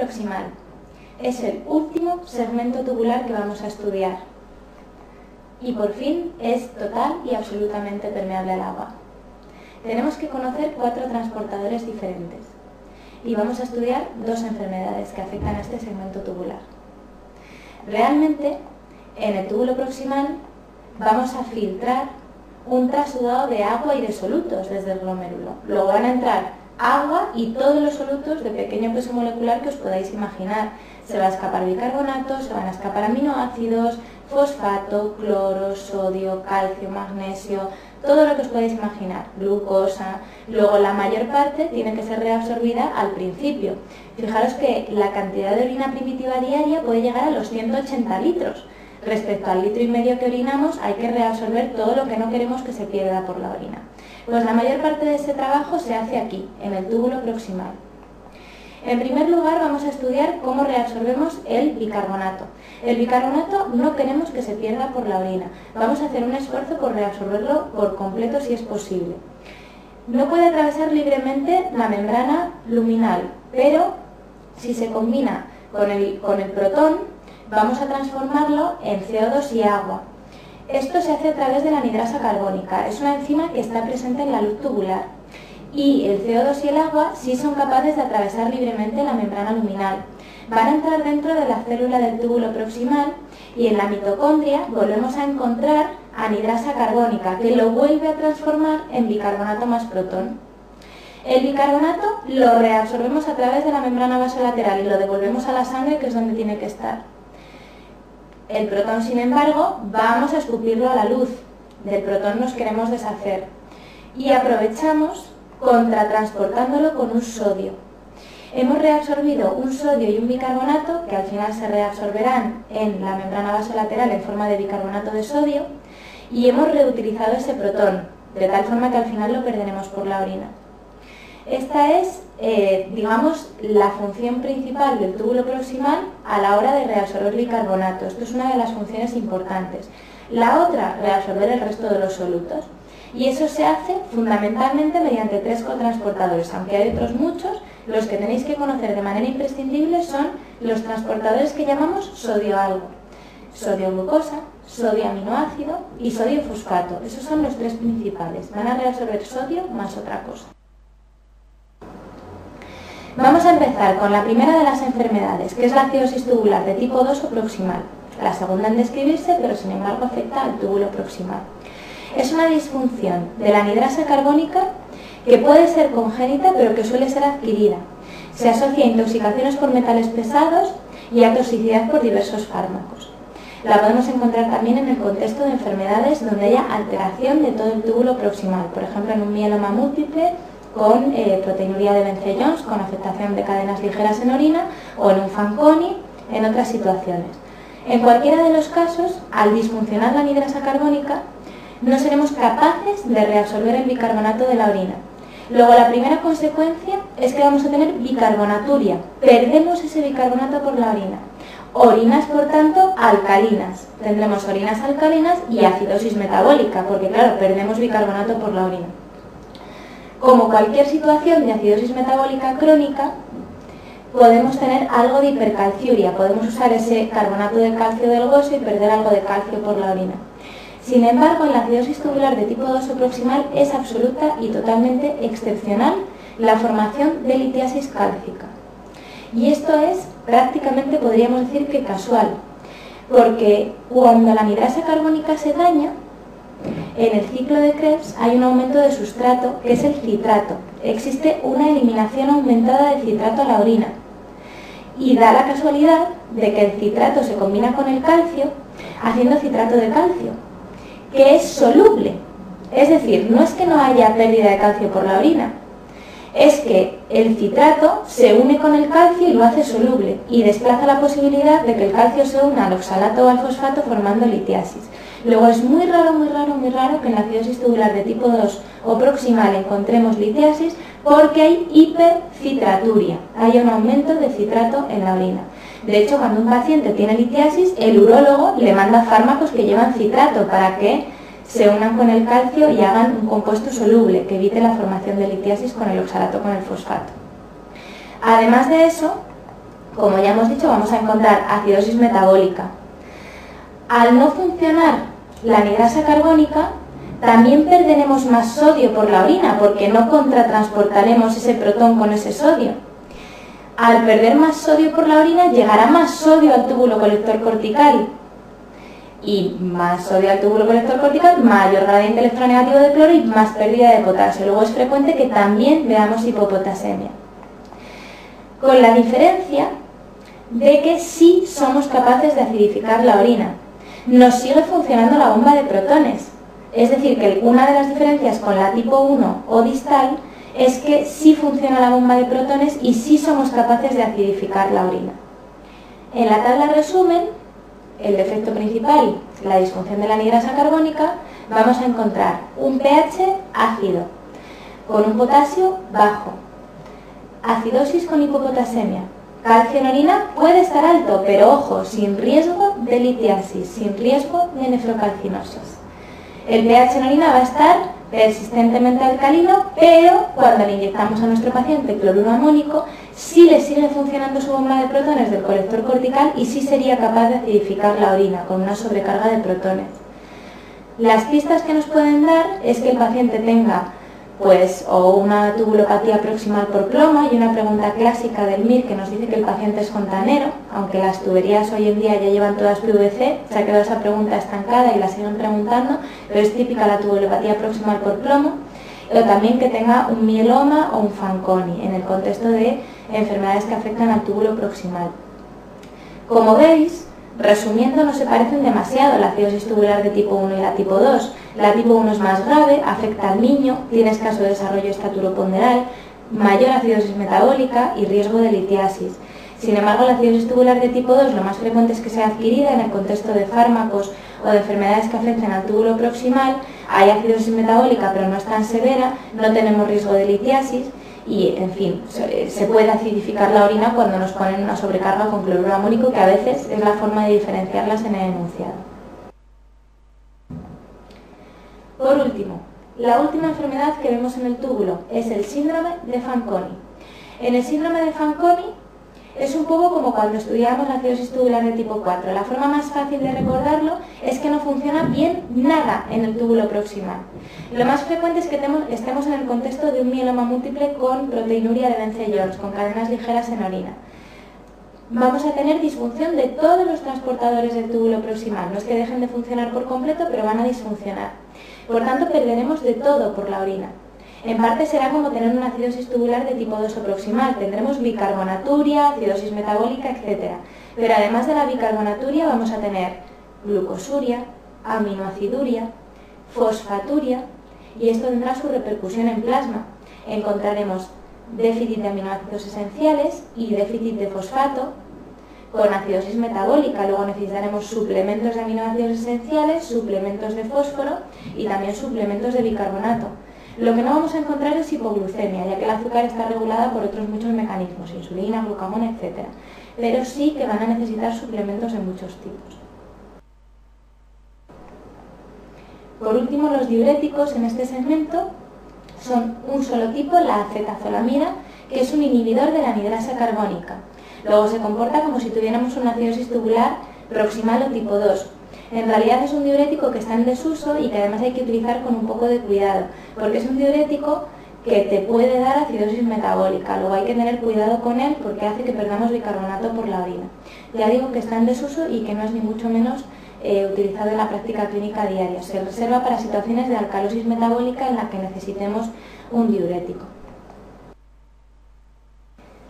proximal. Es el último segmento tubular que vamos a estudiar. Y por fin es total y absolutamente permeable al agua. Tenemos que conocer 4 transportadores diferentes. Y vamos a estudiar 2 enfermedades que afectan a este segmento tubular. Realmente, en el túbulo proximal vamos a filtrar un trasudado de agua y de solutos desde el glomérulo. Luego van a entrar agua y todos los solutos de pequeño peso molecular que os podáis imaginar. Se va a escapar bicarbonato, se van a escapar aminoácidos, fosfato, cloro, sodio, calcio, magnesio, todo lo que os podáis imaginar, glucosa. Luego la mayor parte tiene que ser reabsorbida al principio. Fijaros que la cantidad de orina primitiva diaria puede llegar a los 180 litros. Respecto al 1,5 litro que orinamos, hay que reabsorber todo lo que no queremos que se pierda por la orina. Pues la mayor parte de ese trabajo se hace aquí, en el túbulo proximal. En primer lugar, vamos a estudiar cómo reabsorbemos el bicarbonato. El bicarbonato no queremos que se pierda por la orina. Vamos a hacer un esfuerzo por reabsorberlo por completo si es posible. No puede atravesar libremente la membrana luminal, pero si se combina con el protón, vamos a transformarlo en CO2 y agua. Esto se hace a través de la anidrasa carbónica. Es una enzima que está presente en la luz tubular. Y el CO2 y el agua sí son capaces de atravesar libremente la membrana luminal. Van a entrar dentro de la célula del túbulo proximal y en la mitocondria volvemos a encontrar anidrasa carbónica, que lo vuelve a transformar en bicarbonato más protón. El bicarbonato lo reabsorbemos a través de la membrana vasolateral y lo devolvemos a la sangre, que es donde tiene que estar. El protón, sin embargo, vamos a escupirlo a la luz. Del protón nos queremos deshacer. Y aprovechamos contratransportándolo con un sodio. Hemos reabsorbido un sodio y un bicarbonato, que al final se reabsorberán en la membrana vasolateral en forma de bicarbonato de sodio, y hemos reutilizado ese protón, de tal forma que al final lo perderemos por la orina. Esta es, digamos, la función principal del túbulo proximal a la hora de reabsorber bicarbonato. Esto es una de las funciones importantes. La otra, reabsorber el resto de los solutos. Y eso se hace fundamentalmente mediante 3 cotransportadores, aunque hay otros muchos. Los que tenéis que conocer de manera imprescindible son los transportadores que llamamos sodio-algo. Sodio-glucosa, sodio-aminoácido y sodio-fosfato. Esos son los 3 principales. Van a reabsorber sodio más otra cosa. Vamos a empezar con la primera de las enfermedades, que es la acidosis tubular de tipo 2 o proximal. La segunda en describirse, pero sin embargo afecta al túbulo proximal. Es una disfunción de la anidrasa carbónica que puede ser congénita, pero que suele ser adquirida. Se asocia a intoxicaciones por metales pesados y a toxicidad por diversos fármacos. La podemos encontrar también en el contexto de enfermedades donde haya alteración de todo el túbulo proximal, por ejemplo en un mieloma múltiple con proteinuria de Bence-Jones, con afectación de cadenas ligeras en orina, o en un Fanconi, en otras situaciones. En cualquiera de los casos, al disfuncionar la anidrasa carbónica, no seremos capaces de reabsorber el bicarbonato de la orina. Luego, la primera consecuencia es que vamos a tener bicarbonaturia. Perdemos ese bicarbonato por la orina. Orinas, por tanto, alcalinas. Tendremos orinas alcalinas y acidosis metabólica, porque claro, perdemos bicarbonato por la orina. Como cualquier situación de acidosis metabólica crónica, podemos tener algo de hipercalciuria. Podemos usar ese carbonato de calcio del hueso y perder algo de calcio por la orina. Sin embargo, en la acidosis tubular de tipo 2 o proximal es absoluta y totalmente excepcional la formación de litiasis cálcica. Y esto es prácticamente, podríamos decir, que casual, porque cuando la anidrasa carbónica se daña, en el ciclo de Krebs hay un aumento de sustrato, que es el citrato. Existe una eliminación aumentada de citrato a la orina. Y da la casualidad de que el citrato se combina con el calcio, haciendo citrato de calcio, que es soluble. Es decir, no es que no haya pérdida de calcio por la orina, es que el citrato se une con el calcio y lo hace soluble, y desplaza la posibilidad de que el calcio se una al oxalato o al fosfato formando litiasis. Luego es muy raro que en la acidosis tubular de tipo 2 o proximal encontremos litiasis, porque hay hipercitraturia, hay un aumento de citrato en la orina. De hecho, cuando un paciente tiene litiasis, el urólogo le manda fármacos que llevan citrato para que se unan con el calcio y hagan un compuesto soluble que evite la formación de litiasis con el oxalato o con el fosfato. Además de eso, Como ya hemos dicho, vamos a encontrar acidosis metabólica. Al no funcionar la anhidrasa carbónica, también perderemos más sodio por la orina, porque no contratransportaremos ese protón con ese sodio. Al perder más sodio por la orina, llegará más sodio al túbulo colector cortical. Y más sodio al túbulo colector cortical, mayor gradiente electronegativo de cloro y más pérdida de potasio. Luego es frecuente que también veamos hipopotasemia. Con la diferencia de que sí somos capaces de acidificar la orina. Nos sigue funcionando la bomba de protones. Es decir, que una de las diferencias con la tipo 1 o distal es que sí funciona la bomba de protones y sí somos capaces de acidificar la orina. En la tabla resumen, el defecto principal, la disfunción de la anhidrasa carbónica, vamos a encontrar un pH ácido, con un potasio bajo, acidosis con hipopotasemia. Calcio en orina puede estar alto, pero ojo, sin riesgo de litiasis, sin riesgo de nefrocalcinosis. El pH en orina va a estar persistentemente alcalino, pero cuando le inyectamos a nuestro paciente cloruro amónico, sí le sigue funcionando su bomba de protones del colector cortical y sí sería capaz de acidificar la orina con una sobrecarga de protones. Las pistas que nos pueden dar es que el paciente tenga o una tubulopatía proximal por plomo, y una pregunta clásica del MIR que nos dice que el paciente es fontanero, aunque las tuberías hoy en día ya llevan todas PVC, se ha quedado esa pregunta estancada y la siguen preguntando, pero es típica la tubulopatía proximal por plomo, o también que tenga un mieloma o un Fanconi, en el contexto de enfermedades que afectan al túbulo proximal. Como veis, resumiendo, no se parecen demasiado la acidosis tubular de tipo 1 y la tipo 2. La tipo 1 es más grave, afecta al niño, tiene escaso desarrollo estaturoponderal, mayor acidosis metabólica y riesgo de litiasis. Sin embargo, la acidosis tubular de tipo 2 lo más frecuente es que sea adquirida en el contexto de fármacos o de enfermedades que afecten al túbulo proximal. Hay acidosis metabólica, pero no es tan severa, no tenemos riesgo de litiasis. Y, en fin, se puede acidificar la orina cuando nos ponen una sobrecarga con cloruro amónico, que a veces es la forma de diferenciarlas en el enunciado. Por último, la última enfermedad que vemos en el túbulo es el síndrome de Fanconi. En el síndrome de Fanconi es un poco como cuando estudiamos la acidosis tubular de tipo 4. La forma más fácil de recordarlo es que no funciona bien nada en el túbulo proximal. Lo más frecuente es que estemos en el contexto de un mieloma múltiple con proteinuria de Bence-Jones, con cadenas ligeras en orina. Vamos a tener disfunción de todos los transportadores del túbulo proximal. No es que dejen de funcionar por completo, pero van a disfuncionar. Por tanto, perderemos de todo por la orina. En parte será como tener una acidosis tubular de tipo 2 o proximal. Tendremos bicarbonaturia, acidosis metabólica, etc. Pero además de la bicarbonaturia vamos a tener glucosuria, aminoaciduria, fosfaturia, y esto tendrá su repercusión en plasma. Encontraremos déficit de aminoácidos esenciales y déficit de fosfato con acidosis metabólica. Luego necesitaremos suplementos de aminoácidos esenciales, suplementos de fósforo y también suplementos de bicarbonato. Lo que no vamos a encontrar es hipoglucemia, ya que el azúcar está regulada por otros muchos mecanismos, insulina, glucagón, etc. Pero sí que van a necesitar suplementos de muchos tipos. Por último, los diuréticos en este segmento son un solo tipo, la acetazolamida, que es un inhibidor de la anhidrasa carbónica. Luego se comporta como si tuviéramos una acidosis tubular proximal o tipo 2. En realidad es un diurético que está en desuso y que además hay que utilizar con un poco de cuidado, porque es un diurético que te puede dar acidosis metabólica. Luego hay que tener cuidado con él porque hace que perdamos bicarbonato por la orina. Ya digo que está en desuso y que no es ni mucho menos utilizado en la práctica clínica diaria. Se reserva para situaciones de alcalosis metabólica en la que necesitemos un diurético.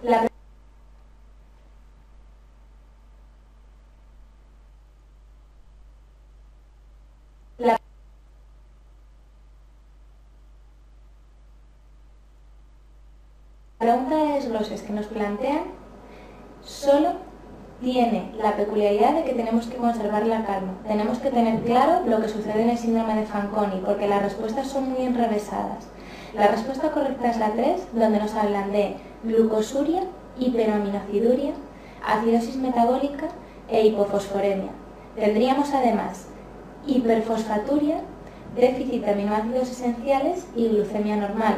La pregunta de desgloses que nos plantean solo tiene la peculiaridad de que tenemos que conservar la calma. Tenemos que tener claro lo que sucede en el síndrome de Fanconi, porque las respuestas son muy enrevesadas. La respuesta correcta es la 3, donde nos hablan de glucosuria, hiperaminoaciduria, acidosis metabólica e hipofosforemia. Tendríamos además hiperfosfaturia, déficit de aminoácidos esenciales y glucemia normal.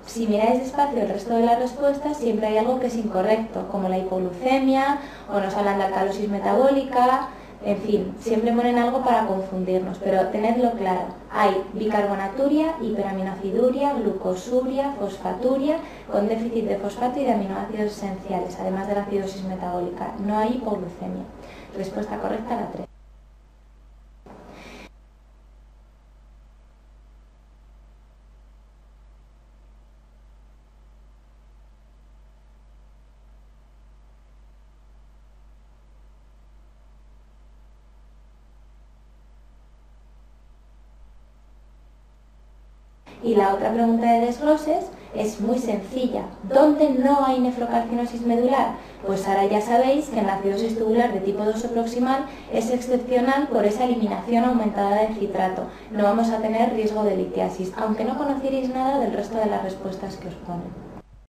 si miráis despacio el resto de las respuestas, siempre hay algo que es incorrecto, como la hipoglucemia, o nos hablan de alcalosis metabólica, en fin, siempre ponen algo para confundirnos, pero tenedlo claro. Hay bicarbonaturia, hiperaminoaciduria, glucosuria, fosfaturia, con déficit de fosfato y de aminoácidos esenciales, además de la acidosis metabólica. No hay hipoglucemia. Respuesta correcta, la 3. Y la otra pregunta de desgloses es muy sencilla. ¿Dónde no hay nefrocarcinosis medular? Pues ahora ya sabéis que en la acidosis tubular de tipo 2 proximal es excepcional por esa eliminación aumentada de citrato. No vamos a tener riesgo de litiasis, aunque no conocierais nada del resto de las respuestas que os ponen.